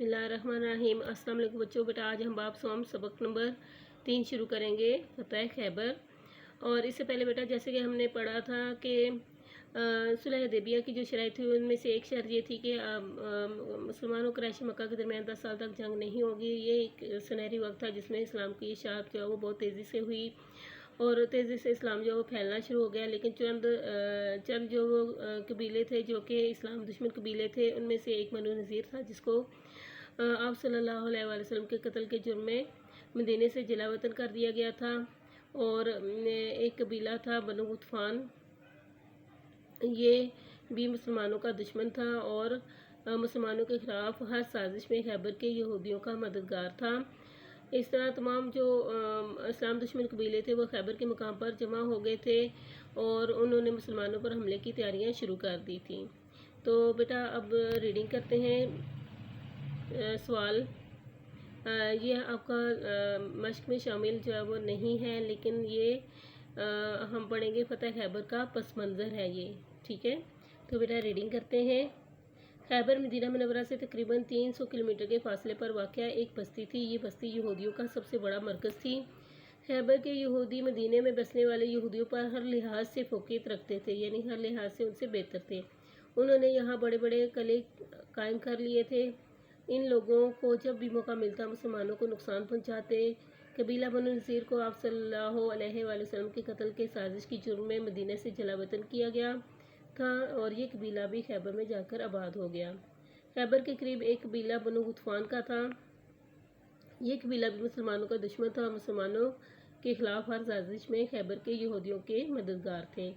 बिस्मिल्लाहिर्रहमानिर्रहीम। अस्सलाम वालेकुम बच्चों। बेटा आज हम बाब सोम सबक नंबर 3 शुरू करेंगे, फतह खैबर। और इससे पहले बेटा जैसे कि हमने पढ़ा था कि सुलह हुदैबिया की जो शराइत थी उनमें से एक शर्त ये थी कि मुसलमानों क़ुरैश मक्का के दरमियान 10 साल तक जंग नहीं होगी। ये एक सुनहरी वक्त था जिसमें इस्लाम की इशाअत जो है वो बहुत तेज़ी से हुई और तेज़ी से इस्लाम जो है वो फैलना शुरू हो गया। लेकिन चंद जो कबीले थे जो कि इस्लाम दुश्मन कबीले थे, उनमें से एक बनु नज़ीर था जिसको आप सल्लल्लाहु अलैहि वसल्लम के कत्ल के जुर्म में मदीने से जलावतन कर दिया गया था। और एक कबीला था बनु गुतफान, ये भी मुसलमानों का दुश्मन था और मुसलमानों के ख़िलाफ़ हर साजिश में खैबर के यहूदियों का मददगार था। इस तरह तमाम जो इस्लाम दुश्मन कबीले थे वो खैबर के मुकाम पर जमा हो गए थे और उन्होंने मुसलमानों पर हमले की तैयारियां शुरू कर दी थी। तो बेटा अब रीडिंग करते हैं। सवाल ये आपका मश्क में शामिल जो है वो नहीं है, लेकिन ये हम पढ़ेंगे फतह खैबर का पस मंज़र है ये, ठीक है। तो बेटा रीडिंग करते हैं। खैबर मदीना मुनव्वरा से तकरीबन 300 किलोमीटर के फासले पर वाक़या एक बस्ती थी। ये बस्ती यहूदियों का सबसे बड़ा मरकज़ थी। खैबर के यहूदी मदीने में बसने वाले यहूदियों पर हर लिहाज से फ़ौक़ियत रखते थे, यानी हर लिहाज से उनसे बेहतर थे। उन्होंने यहाँ बड़े बड़े किले कायम कर लिए थे। इन लोगों को जब भी मौका मिलता मुसलमानों को नुकसान पहुँचाते। कबीला बनु नज़ीर को आप सल्लल्लाहु अलैहि वसल्लम के कत्ल के साजिश की जुर्म में मदीने से जलावतन किया गया था और ये कबीला भी खैबर में जाकर आबाद हो गया। खैबर के करीब एक कबीला बनु गुतफान का था। ये कबीला भी मुसलमानों का दुश्मन था और मुसलमानों के ख़िलाफ़ हर साजिश में खैबर के यहूदियों के मददगार थे।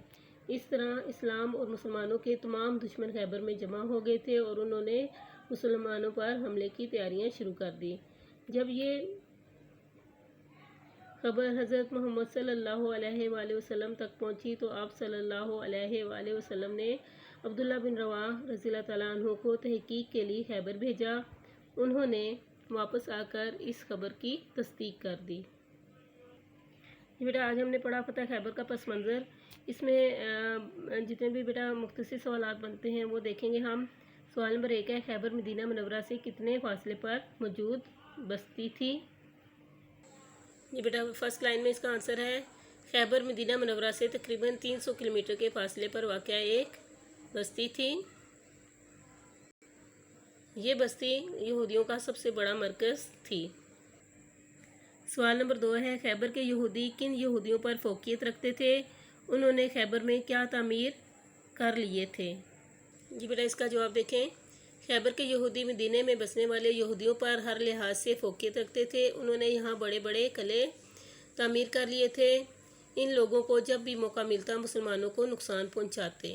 इस तरह इस्लाम और मुसलमानों के तमाम दुश्मन खैबर में जमा हो गए थे और उन्होंने मुसलमानों पर हमले की तैयारियां शुरू कर दी। जब ये खबर हज़रत मोहम्मद सल्लल्लाहु अलैहि वसल्लम तक पहुंची तो आप सल्लल्लाहु अलैहि वसल्लम ने अब्दुल्ला बिन रवाह रज़ियल्लाहु तआला अन्हु को तहकीक के लिए खैबर भेजा। उन्होंने वापस आकर इस खबर की तस्दीक कर दी। बेटा आज हमने पढ़ा फतह खैबर का पस मंज़र। इसमें जितने भी बेटा मुख्तसर सवालात बनते हैं वो देखेंगे हम। सवाल नंबर 1 है, खैबर मदीना मुनव्वरा से कितने फासले पर मौजूद बस्ती थी? ये बेटा फर्स्ट लाइन में इसका आंसर है, खैबर मदीना मुनव्वरा से तकरीबन 300 किलोमीटर के फासले पर वाक़या एक बस्ती थी। ये बस्ती यहूदियों का सबसे बड़ा मरकज़ थी। सवाल नंबर 2 है, खैबर के यहूदी किन यहूदियों पर फ़ौक़ियत रखते थे? उन्होंने खैबर में क्या तामीर कर लिए थे? जी बेटा इसका जवाब देखें। खैबर के यहूदी मदीने में बसने वाले यहूदियों पर हर लिहाज से फ़ौक़ियत रखते थे। उन्होंने यहाँ बड़े बड़े किले तामीर कर लिए थे। इन लोगों को जब भी मौका मिलता मुसलमानों को नुकसान पहुँचाते।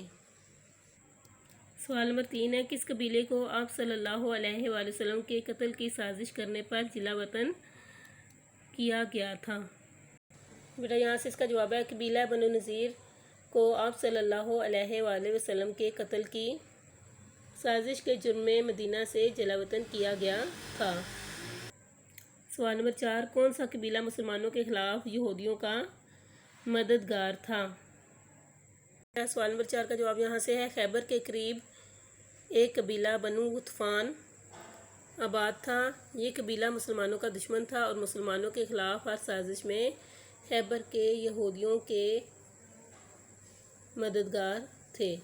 सवाल नंबर 3 है, किस कबीले को आप सल्लल्लाहु अलैहि वसल्लम के कत्ल की साजिश करने पर जिलावतन किया गया था? बेटा यहाँ से इसका जवाब है, कबीला बनु नज़ीर को आप सल्लल्लाहु अलैहि वसल्लम के कत्ल की साजिश के जुर्म में मदीना से जलावतन किया गया था। सवाल नंबर 4, कौन सा कबीला मुसलमानों के ख़िलाफ़ यहूदियों का मददगार था? सवाल नंबर 4 का जवाब यहाँ से है, खैबर के करीब एक कबीला बनु गुतफान आबाद था। ये कबीला मुसलमानों का दुश्मन था और मुसलमानों के ख़िलाफ़ हर साजिश में खैबर के यहूदियों के मददगार थे।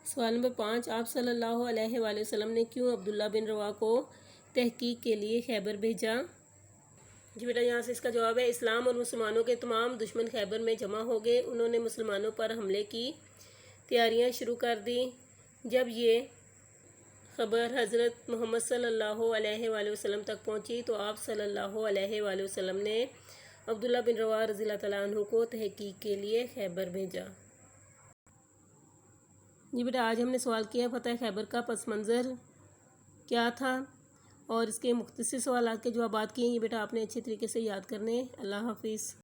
सवाल नंबर 5, आप सल्लल्लाहु अलैहि वसल्लम ने क्यों अब्दुल्ला बिन रवाह को तहकीक के लिए खैबर भेजा? जी बेटा यहाँ से इसका जवाब है, इस्लाम और मुसलमानों के तमाम दुश्मन खैबर में जमा हो गए। उन्होंने मुसलमानों पर हमले की तैयारियां शुरू कर दी। जब ये खबर हज़रत मोहम्मद सल्लल्लाहु अलैहि वसल्लम तक पहुँची तो आप सल्लल्लाहु अलैहि वसल्लम ने अब्दुल्ला बिन रवाह रज़ियल्लाहु तआला अन्हु को तहकीक के लिए खैबर भेजा। जी बेटा आज हमने सवाल किया फतह खैबर का पस मंज़र क्या था और इसके मुख्तसर सवालात के जवाबात किए। ये बेटा आपने अच्छे तरीके से याद करने। अल्लाह हाफिज़।